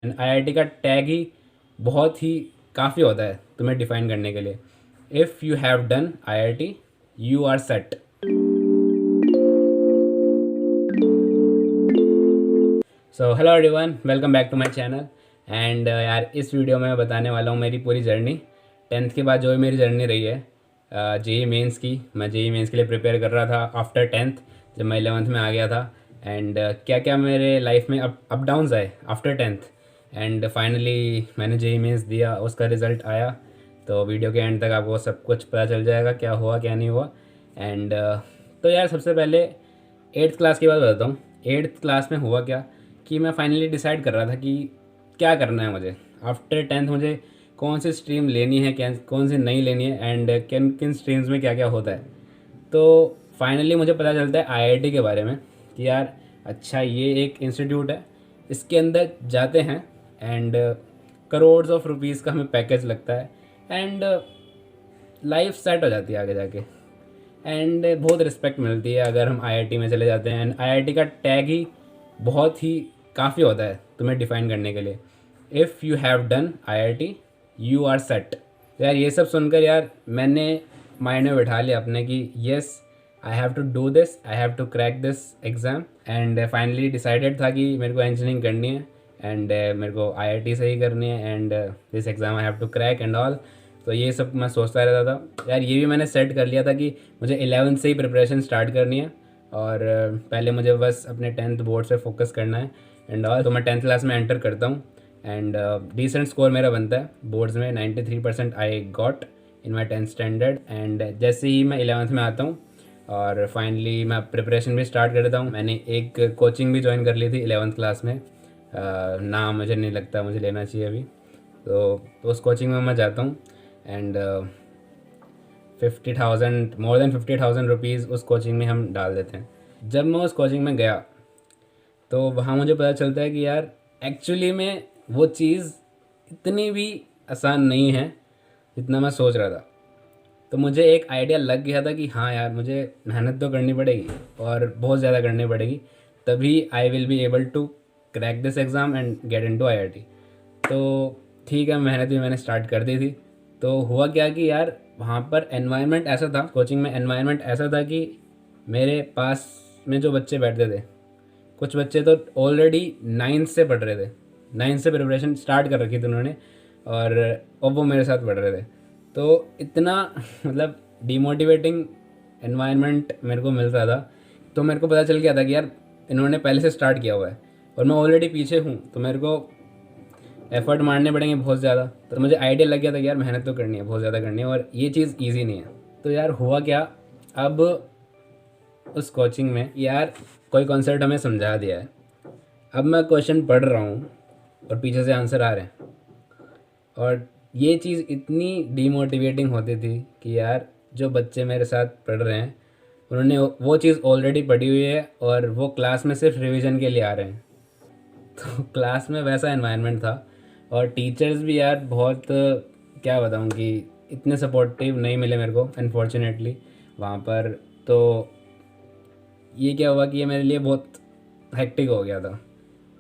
IIT का tag ही बहुत ही काफ़ी होता है तुम्हें डिफाइन करने के लिए। If you have done IIT you are set. So hello everyone, welcome back to my channel. And यार, इस वीडियो में मैं बताने वाला हूँ मेरी पूरी जर्नी। टेंथ के बाद जो भी मेरी जर्नी रही है जेई मेंस की। मैं जेई मेंस के लिए प्रिपेयर कर रहा था आफ्टर टेंथ, जब मैं 11th में आ गया था। एंड क्या क्या मेरे लाइफ में अप डाउन्स आए आफ्टर टेंथ। एंड फाइनली मैंने जेई मेंस दिया, उसका रिज़ल्ट आया। तो वीडियो के एंड तक आपको सब कुछ पता चल जाएगा क्या हुआ क्या नहीं हुआ। एंड तो यार, सबसे पहले एट्थ क्लास की बात बताता हूँ। एट्थ क्लास में हुआ क्या कि मैं फाइनली डिसाइड कर रहा था कि क्या करना है मुझे आफ्टर टेंथ। मुझे कौन सी स्ट्रीम लेनी है, क्या कौन सी नहीं लेनी है, एंड किन किन स्ट्रीम्स में क्या क्या होता है। तो फाइनली मुझे पता चलता है आईआईटी के बारे में कि यार अच्छा, ये एक इंस्टीट्यूट है, इसके अंदर जाते हैं एंड करोड्स ऑफ रुपीज़ का हमें पैकेज लगता है। एंड लाइफ सेट हो जाती है आगे जाके। एंड बहुत रिस्पेक्ट मिलती है अगर हम आईआईटी में चले जाते हैं। एंड आईआईटी का टैग ही बहुत ही काफ़ी होता है तुम्हें डिफाइन करने के लिए। If you have done IIT you are set. यार ये सब सुनकर यार मैंने माइंड में बैठा लिया अपने कि yes, I have to do this, I have to crack this exam. And finally decided था कि मेरे को इंजीनियरिंग करनी है एंड मेरे को आईआईटी से ही करनी है। And this exam I have to crack and all. तो ये सब मैं सोचता रहता था यार। ये भी मैंने सेट कर लिया था कि मुझे 11th से ही प्रिपरेशन स्टार्ट करनी है और पहले मुझे बस अपने टेंथ बोर्ड से फोकस करना है एंड ऑल। तो मैं टेंथ क्लास में एंटर करता हूँ एंड डिसेंट स्कोर मेरा बनता है बोर्ड्स में। 93% I got in my tenth standard. And जैसे ही मैं 11th में आता हूँ और फाइनली मैं प्रिपरेशन भी स्टार्ट कर देता हूँ। मैंने एक कोचिंग भी ज्वाइन कर ली थी 11th क्लास में। नाम मुझे नहीं लगता मुझे लेना चाहिए अभी। तो उस कोचिंग में मैं जाता हूँ एंड 50,000, मोर देन 50,000 रुपीज़ उस कोचिंग में हम डाल देते हैं। जब मैं उस कोचिंग में गया तो वहाँ मुझे पता चलता है कि यार एक्चुअली में वो चीज़ इतनी भी आसान नहीं है जितना मैं सोच रहा था। तो मुझे एक आइडिया लग गया था कि हाँ यार, मुझे मेहनत तो करनी पड़ेगी और बहुत ज़्यादा करनी पड़ेगी, तभी I will be able to crack this exam and get into IIT. तो ठीक है, मेहनत भी मैंने स्टार्ट कर दी थी। तो हुआ क्या कि यार वहाँ पर एनवायरनमेंट ऐसा था, कोचिंग में एनवायरनमेंट ऐसा था कि मेरे पास में जो बच्चे बैठते थे, कुछ बच्चे तो ऑलरेडी 9th से पढ़ रहे थे। 9th से प्रिपरेशन स्टार्ट कर रखी थी उन्होंने और अब वो मेरे साथ पढ़ रहे थे। तो इतना मतलब डिमोटिवेटिंग एनवायरनमेंट मेरे को मिल रहा था। तो मेरे को पता चल गया था कि यार इन्होंने पहले से स्टार्ट किया हुआ है और मैं ऑलरेडी पीछे हूँ, तो मेरे को एफर्ट मारने पड़ेंगे बहुत ज़्यादा। तो मुझे आइडिया लग गया था कि यार मेहनत तो करनी है, बहुत ज़्यादा करनी है और ये चीज़ ईजी नहीं है। तो यार हुआ क्या, अब उस कोचिंग में यार कोई कॉन्सेप्ट हमें समझा दिया है, अब मैं क्वेश्चन पढ़ रहा हूँ और पीछे से आंसर आ रहे हैं। और ये चीज़ इतनी डीमोटिवेटिंग होती थी कि यार जो बच्चे मेरे साथ पढ़ रहे हैं उन्होंने वो चीज़ ऑलरेडी पढ़ी हुई है और वो क्लास में सिर्फ रिवीजन के लिए आ रहे हैं। तो क्लास में वैसा एनवायरनमेंट था और टीचर्स भी यार बहुत क्या बताऊँ कि इतने सपोर्टिव नहीं मिले मेरे को अनफॉर्चुनेटली वहाँ पर। तो ये क्या हुआ कि ये मेरे लिए बहुत हेक्टिक हो गया था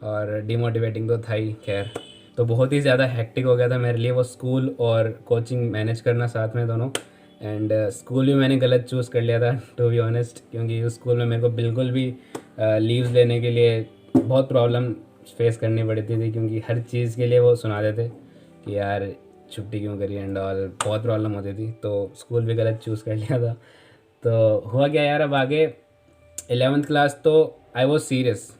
और डिमोटिवेटिंग तो था ही खैर। तो बहुत ही ज़्यादा हेक्टिक हो गया था मेरे लिए वो स्कूल और कोचिंग मैनेज करना साथ में दोनों। एंड स्कूल भी मैंने गलत चूज़ कर लिया था टू बी ऑनेस्ट, क्योंकि उस स्कूल में मेरे को बिल्कुल भी लीव्स लेने के लिए बहुत प्रॉब्लम फेस करनी पड़ती थी, क्योंकि हर चीज़ के लिए वो सुना देते कि यार छुट्टी क्यों करी एंड ऑल, बहुत प्रॉब्लम होती थी। तो स्कूल भी गलत चूज़ कर लिया था। तो हुआ क्या यार, अब आगे 11th क्लास तो I was serious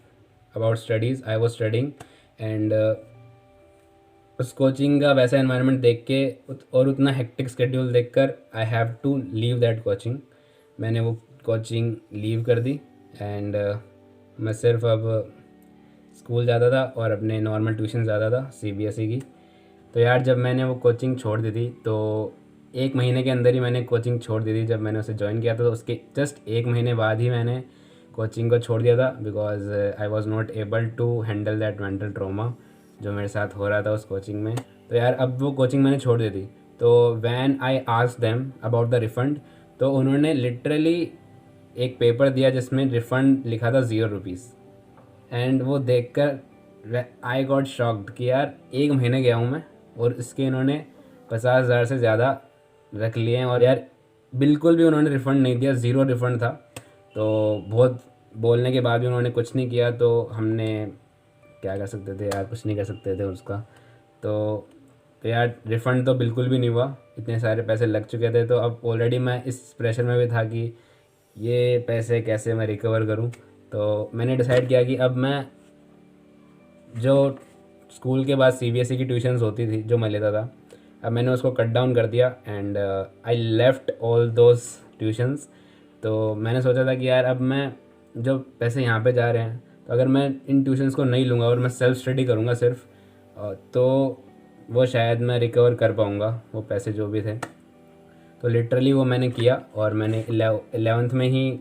about studies, I was studying. And उस कोचिंग का वैसा एनवायरनमेंट देख के और उतना हेक्टिक स्केड्यूल देखकर I have to leave that coaching. मैंने वो कोचिंग लीव कर दी एंड मैं सिर्फ अब स्कूल जाता था और अपने नॉर्मल ट्यूशन जाता था सीबीएसई की। तो यार जब मैंने वो कोचिंग छोड़ दी थी तो 1 महीने के अंदर ही मैंने कोचिंग छोड़ दी थी। जब मैंने उसे ज्वाइन किया था तो उसके जस्ट 1 महीने बाद ही मैंने कोचिंग को छोड़ दिया था, because I was not able to handle that mental trauma जो मेरे साथ हो रहा था उस कोचिंग में। तो यार अब वो कोचिंग मैंने छोड़ दी थी। तो when I asked them about the refund, तो उन्होंने लिटरली एक पेपर दिया जिसमें रिफ़ंड लिखा था 0 रुपीज़। एंड वो देखकर आई गॉट शॉक्ड कि यार 1 महीने गया हूँ मैं और इसके इन्होंने 50,000 से ज़्यादा रख लिए हैं, और यार बिल्कुल भी उन्होंने रिफ़ंड नहीं दिया, ज़ीरो रिफ़ंड था। तो बहुत बोलने के बाद भी उन्होंने कुछ नहीं किया, तो हमने क्या कर सकते थे यार, कुछ नहीं कर सकते थे उसका। तो यार रिफ़ंड तो बिल्कुल भी नहीं हुआ, इतने सारे पैसे लग चुके थे। तो अब ऑलरेडी मैं इस प्रेशर में भी था कि ये पैसे कैसे मैं रिकवर करूं। तो मैंने डिसाइड किया कि अब मैं जो स्कूल के बाद सीबीएसई की ट्यूशन्स होती थी जो मैं लेता था, अब मैंने उसको कट डाउन कर दिया and I left all those tuitions. तो मैंने सोचा था कि यार अब मैं जो पैसे यहाँ पे जा रहे हैं, तो अगर मैं इन ट्यूशन्स को नहीं लूँगा और मैं सेल्फ स्टडी करूँगा सिर्फ, तो वो शायद मैं रिकवर कर पाऊँगा वो पैसे जो भी थे। तो लिटरली वो मैंने किया और मैंने 11th में ही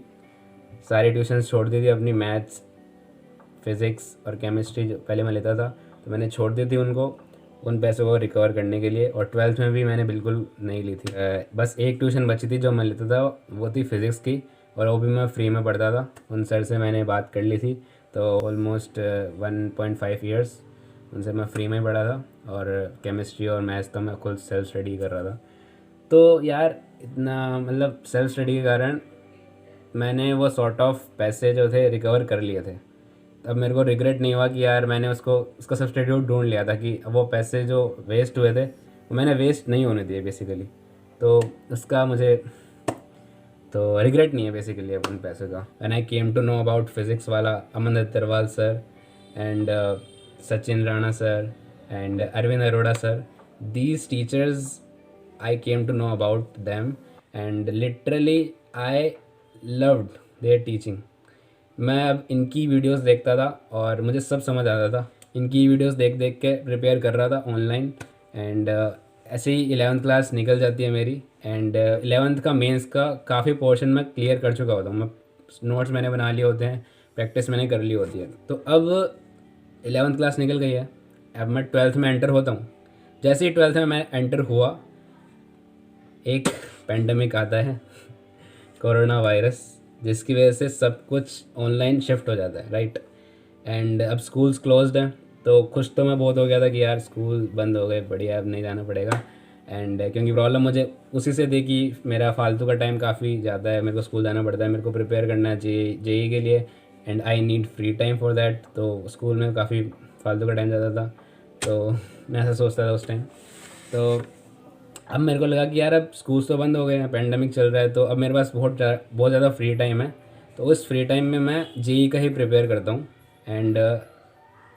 सारी ट्यूशन्स छोड़ दी थी अपनी। मैथ्स, फिज़िक्स और केमिस्ट्री जो पहले मैं लेता था, तो मैंने छोड़ दी थी उनको, उन पैसों को रिकवर करने के लिए। और 12th में भी मैंने बिल्कुल नहीं ली थी। बस एक ट्यूशन बची थी जो मैं लेता था, वो थी फिज़िक्स की, और वो भी मैं फ्री में पढ़ता था। उन सर से मैंने बात कर ली थी, तो ऑलमोस्ट 1.5 ईयर्स उनसे मैं फ्री में पढ़ा था। और केमिस्ट्री और मैथ्स तो मैं खुद सेल्फ स्टडी कर रहा था। तो यार इतना मतलब सेल्फ स्टडी के कारण मैंने वो सॉर्ट ऑफ पैसे जो थे रिकवर कर लिए थे। अब मेरे को रिग्रेट नहीं हुआ कि यार मैंने उसका सब्स्टिट्यूट ढूंढ लिया था, कि वो पैसे जो वेस्ट हुए थे वो मैंने वेस्ट नहीं होने दिए बेसिकली। तो उसका मुझे तो रिग्रेट नहीं है बेसिकली अब उन पैसों का। And I came to know about physics वाला Aman Agarwal sir and Sachin Rana sir and Arvind Arora sir, these teachers I came to know about them and literally I loved their teaching। मैं अब इनकी वीडियोस देखता था और मुझे सब समझ आता था। इनकी वीडियोस देख देख के प्रिपेयर कर रहा था ऑनलाइन। एंड ऐसे ही 11th क्लास निकल जाती है मेरी, एंड 11th का मेंस का काफ़ी पोर्शन मैं क्लियर कर चुका होता हूँ। मैं नोट्स मैंने बना लिए होते हैं, प्रैक्टिस मैंने कर ली होती है। तो अब 11th क्लास निकल गई है, अब मैं 12th में एंटर होता हूँ। जैसे ही 12th में मैं एंटर हुआ, एक पेंडेमिक आता है, कोरोना वायरस, जिसकी वजह से सब कुछ ऑनलाइन शिफ्ट हो जाता है, राइट। एंड अब स्कूल्स क्लोज्ड हैं, तो खुश तो मैं बहुत हो गया था कि यार स्कूल बंद हो गए, बढ़िया, अब नहीं जाना पड़ेगा। एंड क्योंकि प्रॉब्लम मुझे उसी से थी कि मेरा फालतू का टाइम काफ़ी ज़्यादा है, मेरे को स्कूल जाना पड़ता है, मेरे को प्रिपेयर करना है जेई के लिए, and I need free time for that. तो स्कूल में काफ़ी फालतू का टाइम जाता था, तो मैं ऐसा सोचता था उस टाइम। तो अब मेरे को लगा कि यार अब स्कूल तो बंद हो गए हैं, पेंडेमिक चल रहा है, तो अब मेरे पास बहुत ज़्यादा फ्री टाइम है। तो उस फ्री टाइम में मैं जेई का ही प्रिपेयर करता हूँ एंड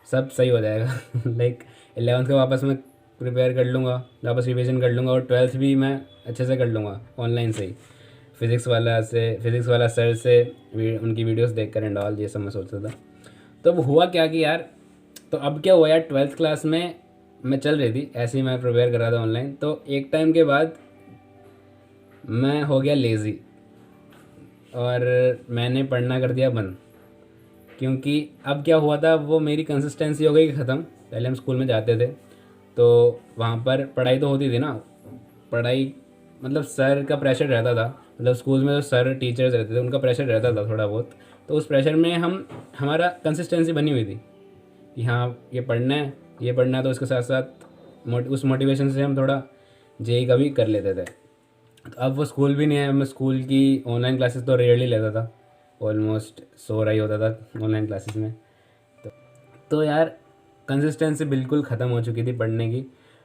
सब सही हो जाएगा। लाइक 11th का वापस मैं प्रिपेयर कर लूँगा, वापस रिवीजन कर लूँगा, और 12th भी मैं अच्छे से कर लूँगा ऑनलाइन से ही, फिज़िक्स वाला सर से उनकी वीडियोस देख कर एंड ऑल, ये सब मैं सोचता था। तो अब हुआ क्या कि यार, तो अब क्या हुआ यार, 12th क्लास में मैं चल रही थी, ऐसे ही मैं प्रिपेयर कर रहा था ऑनलाइन। तो एक टाइम के बाद मैं हो गया लेज़ी और मैंने पढ़ना कर दिया बंद। क्योंकि अब क्या हुआ था, वो मेरी कंसिस्टेंसी हो गई ख़त्म। पहले हम स्कूल में जाते थे तो वहाँ पर पढ़ाई तो होती थी ना, पढ़ाई मतलब सर का प्रेशर रहता था, मतलब स्कूल में जो सर टीचर्स रहते थे उनका प्रेशर रहता था थोड़ा बहुत। तो उस प्रेशर में हमारा कंसिस्टेंसी बनी हुई थी कि हाँ ये पढ़ना है, ये पढ़ना है, तो उसके साथ साथ उस मोटिवेशन से हम थोड़ा जेई का भी कर लेते थे। तो अब वो स्कूल भी नहीं है, मैं स्कूल की ऑनलाइन क्लासेस तो रेयरली लेता था, ऑलमोस्ट सो रहा ही होता था ऑनलाइन क्लासेस में। तो यार कंसिस्टेंसी बिल्कुल ख़त्म हो चुकी थी पढ़ने की,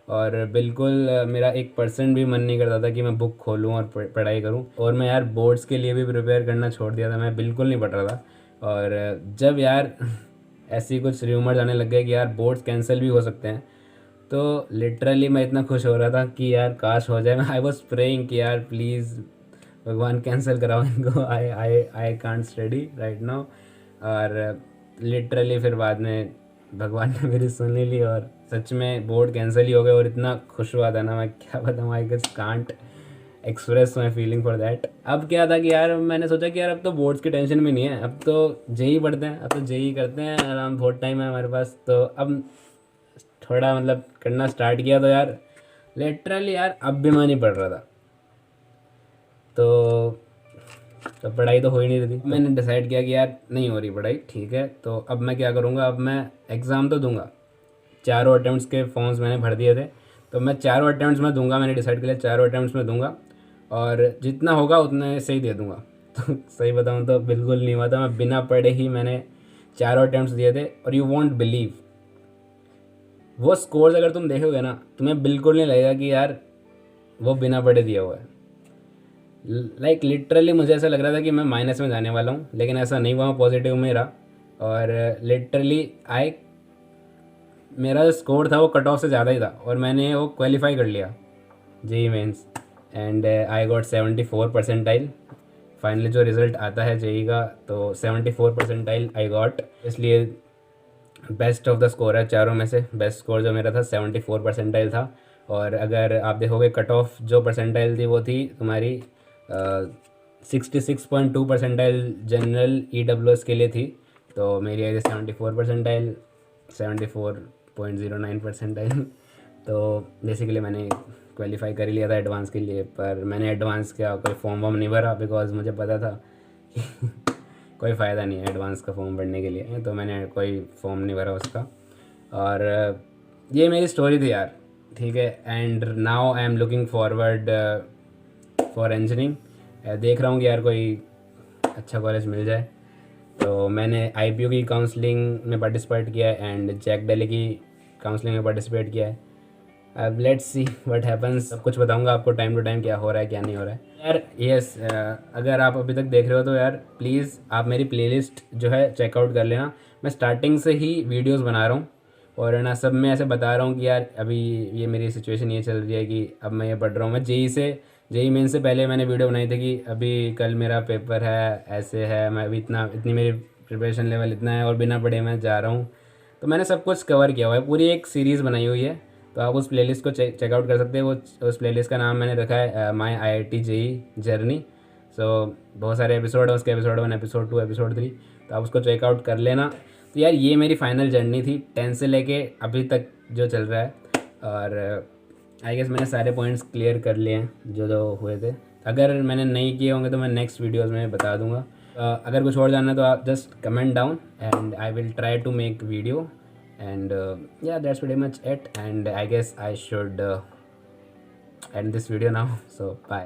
और बिल्कुल मेरा 1% भी मन नहीं करता था कि मैं बुक खोलूँ और पढ़ाई करूँ। और मैं यार बोर्ड्स के लिए भी प्रिपेयर करना छोड़ दिया था, मैं बिल्कुल नहीं पढ़ रहा था। और जब यार ऐसी कुछ र्यूमर्स आने लग गए कि यार बोर्ड्स कैंसिल भी हो सकते हैं, तो लिटरली मैं इतना खुश हो रहा था कि यार काश हो जाए। मैं आई वॉज प्रेइंग कि यार प्लीज़ भगवान कैंसिल कराओ इनको, I can't study right now. और लिटरली फिर बाद में भगवान ने मेरी सुन ही ली और सच में बोर्ड कैंसिल ही हो गए, और इतना खुश हुआ था ना, मैं क्या बताऊँ, I just can't express my feeling for that. अब क्या था कि यार मैंने सोचा कि यार अब तो बोर्ड्स की टेंशन भी नहीं है, अब तो जेई पढ़ते हैं, अब तो जेई करते हैं आराम, बहुत टाइम है हमारे पास। तो अब थोड़ा मतलब करना स्टार्ट किया, तो यार लिटरली यार अब भी मैं नहीं पढ़ रहा था। तो तो पढ़ाई तो हो ही नहीं रही थी। मैंने डिसाइड किया कि यार नहीं हो रही पढ़ाई, ठीक है, तो अब मैं क्या करूँगा, अब मैं एग्ज़ाम तो दूंगा। चारों अटैम्प्ट्स के फॉर्म्स मैंने भर दिए थे, तो मैं चारों अटैम्प्ट्स में दूंगा। मैंने डिसाइड किया चारों अटैम्प्ट्स में दूंगा और जितना होगा उतने से ही दे दूंगा। तो सही बताऊँ तो बिल्कुल नहीं हुआ था, मैं बिना पढ़े ही मैंने चारों अटैम्प्ट्स दिए थे। और यू वॉन्ट बिलीव, वो स्कोर्स अगर तुम देखोगे ना, तुम्हें बिल्कुल नहीं लगेगा कि यार वो बिना पढ़े दिया हुआ है। लाइक लिटरली मुझे ऐसा लग रहा था कि मैं माइनस में जाने वाला हूँ, लेकिन ऐसा नहीं हुआ, पॉजिटिव में रहा। और लिटरली आई मेरा जो स्कोर था वो कट ऑफ से ज़्यादा ही था और मैंने वो क्वालिफाई कर लिया JEE mains. And I got 74 percentile. Finally जो रिज़ल्ट आता है जेई का, तो 74 परसेंटाइल आई गॉट, इसलिए बेस्ट ऑफ द स्कोर है चारों में से। बेस्ट स्कोर जो मेरा था 74 परसेंटाइल था। और अगर आप देखोगे कट ऑफ जो परसेंटाइल थी वो थी तुम्हारी 66.2 परसेंटाइल जनरल EWS के लिए थी। तो मेरी आई थी 74 परसेंटाइल, 74.09 परसेंटाइल। तो बेसिकली मैंने क्वालिफाई कर ही लिया था एडवांस के लिए। पर मैंने एडवांस का कोई फॉर्म वॉर्म नहीं भरा, बिकॉज मुझे पता था कि कोई फ़ायदा नहीं है एडवांस का फॉर्म भरने के लिए, तो मैंने कोई फॉर्म नहीं भरा उसका। और ये मेरी स्टोरी थी यार, ठीक है। And now I am looking forward for engineering. देख रहा हूँ कि यार कोई अच्छा कॉलेज मिल जाए। तो मैंने IPU की काउंसलिंग में पार्टिसिपेट किया है एंड जैक डेली की काउंसलिंग में पार्टिसिपेट किया है। अब लेट्स सी व्हाट हैपन्स। सब कुछ बताऊंगा आपको टाइम टू टाइम क्या हो रहा है क्या नहीं हो रहा है यार। यस, अगर आप अभी तक देख रहे हो तो यार प्लीज़ आप मेरी प्लेलिस्ट जो है चेकआउट कर लेना। मैं स्टार्टिंग से ही वीडियोस बना रहा हूँ और ना सब में ऐसे बता रहा हूँ कि यार अभी ये मेरी सिचुएशन ये चल रही है कि अब मैं ये पढ़ रहा हूँ। मैं जेई मेन से पहले मैंने वीडियो बनाई थी कि अभी कल मेरा पेपर है, ऐसे है, मैं अभी इतनी मेरी प्रिपरेशन लेवल इतना है और बिना पढ़े मैं जा रहा हूँ। तो मैंने सब कुछ कवर किया हुआ है, पूरी एक सीरीज़ बनाई हुई है। तो आप उस प्लेलिस्ट को चेकआउट कर सकते हैं। वो उस प्लेलिस्ट का नाम मैंने रखा है माई IIT जेई जर्नी। सो बहुत सारे एपिसोड है उसके, एपिसोड 1, एपिसोड 2, एपिसोड 3, तो आप उसको चेकआउट कर लेना। तो यार ये मेरी फाइनल जर्नी थी 10 से लेके अभी तक जो चल रहा है। और आई गेस मैंने सारे पॉइंट्स क्लियर कर लिए हैं जो जो हुए थे। अगर मैंने नहीं किए होंगे तो मैं नेक्स्ट वीडियोज़ में बता दूंगा। अगर कुछ और जानना है तो आप just comment down and I will try to make video. And yeah, that's pretty much it, and I guess I should end this video now. So bye.